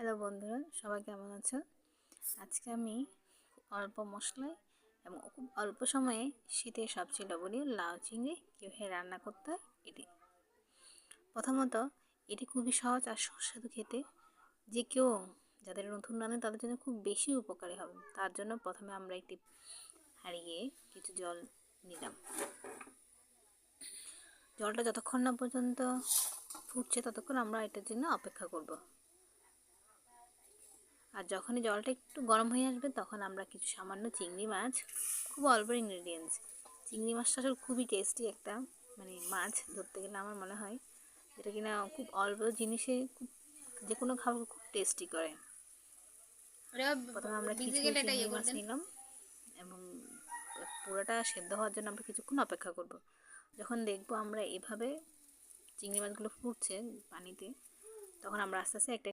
Hello বন্ধুরা, সবাই কেমন আছো? আজকে আমি অল্প মশলায় এবং খুব অল্প সময়ে শীতের সবচেয়ে লোভনীয় লাউ চিংড়ি কীভাবে রান্না করতে হয় এটি। প্রথমত এটি খুবই সহজ আর সুস্বাদু খেতে। যে কেউ যাদের নতুন রাঁধে তাদের জন্য খুব বেশি উপকারী হবে। তার জন্য প্রথমে আমরা একটি হাঁড়িয়ে কিছু জল নিলাম। জলটা যতক্ষণ না পর্যন্ত ফুটছে ততক্ষণ আমরা এটার জন্য অপেক্ষা করব। আর যখনই জলটা একটু গরম হয়ে আসবে তখন আমরা কিছু সামান্য চিংড়ি মাছ, খুব অল্প ইনগ্রেডিয়েন্টস, চিংড়ি মাছটা আসলে খুবই টেস্টি একটা মাছ ধরতে গেলে আমার মনে হয় এটা কিনা খুব অল্প জিনিসে খুব যে কোনো খাবার খুব টেস্টি করে। প্রথমে আমরা কিছু চিংড়ি মাছ নিলাম এবং পুরোটা সেদ্ধ হওয়ার জন্য আমরা কিছুক্ষণ অপেক্ষা করব। যখন দেখবো আমরা এভাবে চিংড়ি মাছগুলো ফুটছে পানিতে তখন আমরা আস্তে আস্তে একটা